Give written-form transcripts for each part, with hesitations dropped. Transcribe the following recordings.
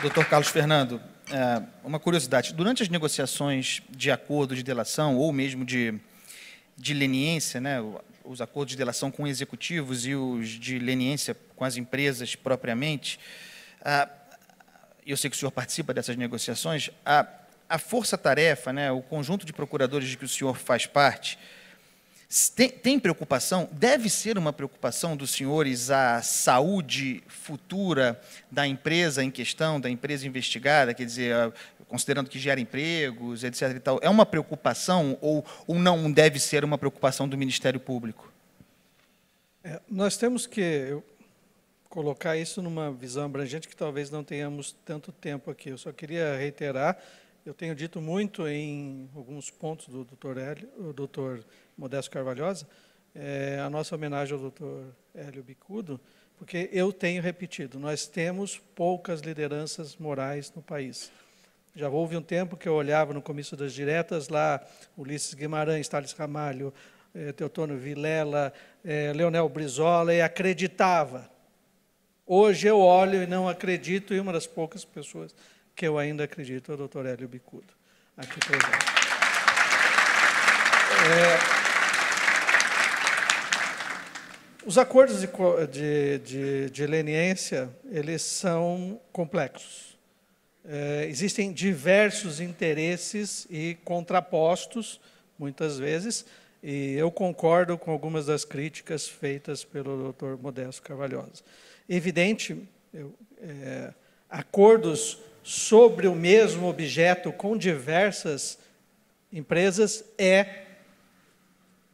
Doutor Carlos Fernando, uma curiosidade. Durante as negociações de acordo de delação, ou mesmo de leniência, né, os acordos de delação com executivos e os de leniência com as empresas propriamente, eu sei que o senhor participa dessas negociações, a força-tarefa, né, o conjunto de procuradores de que o senhor faz parte, tem preocupação? Deve ser uma preocupação dos senhores a saúde futura da empresa em questão, da empresa investigada, quer dizer, considerando que gera empregos, etc. e tal, é uma preocupação ou não deve ser uma preocupação do Ministério Público? Nós temos que colocar isso numa visão abrangente que talvez não tenhamos tanto tempo aqui. Eu só queria reiterar, eu tenho dito muito em alguns pontos do doutor Modesto Carvalhosa, a nossa homenagem ao doutor Hélio Bicudo, porque eu tenho repetido, nós temos poucas lideranças morais no país. Já houve um tempo que eu olhava no comício das diretas, lá Ulisses Guimarães, Tales Ramalho, Teotônio Vilela, Leonel Brizola, e acreditava. Hoje eu olho e não acredito, e uma das poucas pessoas que eu ainda acredito é o doutor Hélio Bicudo, aqui presente. Os acordos de leniência, eles são complexos. Existem diversos interesses e contrapostos, muitas vezes, e eu concordo com algumas das críticas feitas pelo doutor Modesto Carvalhosa. Evidente, acordos sobre o mesmo objeto com diversas empresas é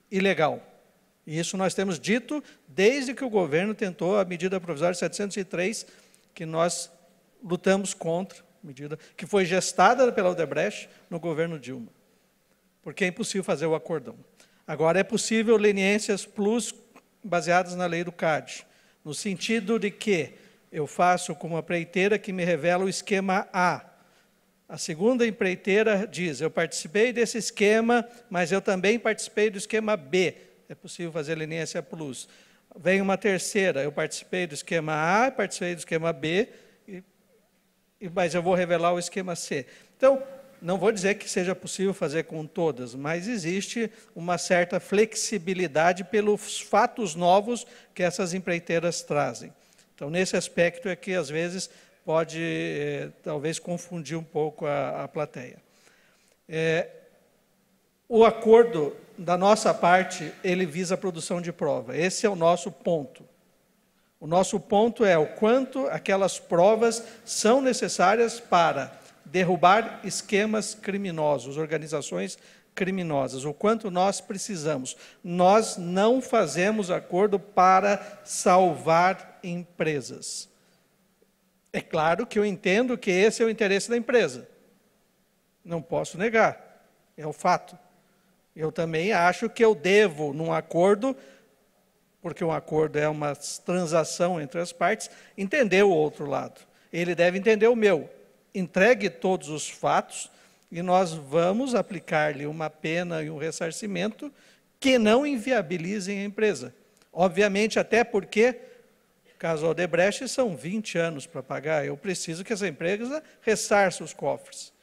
ilegal. E isso nós temos dito desde que o governo tentou a medida provisória 703, que nós lutamos contra, medida que foi gestada pela Odebrecht no governo Dilma, porque é impossível fazer o acordão. Agora, é possível leniências plus baseadas na lei do CAD, no sentido de que eu faço com uma empreiteira que me revela o esquema A. A segunda empreiteira diz, eu participei desse esquema, mas eu também participei do esquema B. É possível fazer leniência plus. Vem uma terceira, eu participei do esquema A, participei do esquema B, mas eu vou revelar o esquema C. Então, não vou dizer que seja possível fazer com todas, mas existe uma certa flexibilidade pelos fatos novos que essas empreiteiras trazem. Então, nesse aspecto é que, às vezes, pode, talvez, confundir um pouco a plateia. O acordo, da nossa parte, ele visa a produção de prova. Esse é o nosso ponto. O nosso ponto é o quanto aquelas provas são necessárias para derrubar esquemas criminosos, organizações criminosas, o quanto nós precisamos. Nós não fazemos acordo para salvar empresas. É claro que eu entendo que esse é o interesse da empresa. Não posso negar, é o fato. Eu também acho que eu devo, num acordo, porque um acordo é uma transação entre as partes, entender o outro lado. Ele deve entender o meu. Entregue todos os fatos e nós vamos aplicar-lhe uma pena e um ressarcimento que não inviabilizem a empresa. Obviamente, até porque, caso Odebrecht, são 20 anos para pagar. Eu preciso que essa empresa ressarça os cofres.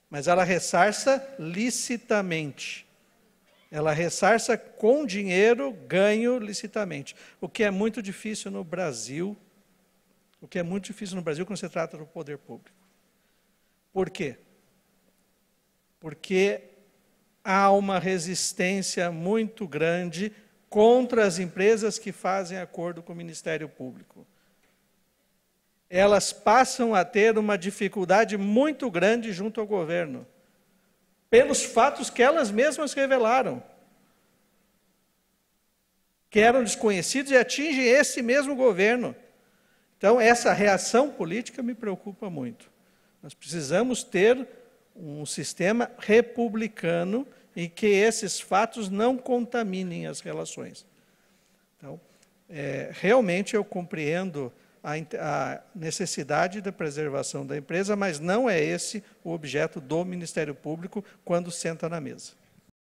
Mas ela ressarça licitamente. Ela ressarça com dinheiro ganho licitamente. O que é muito difícil no Brasil, quando se trata do poder público. Por quê? Porque há uma resistência muito grande contra as empresas que fazem acordo com o Ministério Público. Elas passam a ter uma dificuldade muito grande junto ao governo, pelos fatos que elas mesmas revelaram, que eram desconhecidos e atingem esse mesmo governo. Então, essa reação política me preocupa muito. Nós precisamos ter um sistema republicano em que esses fatos não contaminem as relações. Então, realmente eu compreendo a necessidade da preservação da empresa, mas não é esse o objeto do Ministério Público quando senta na mesa.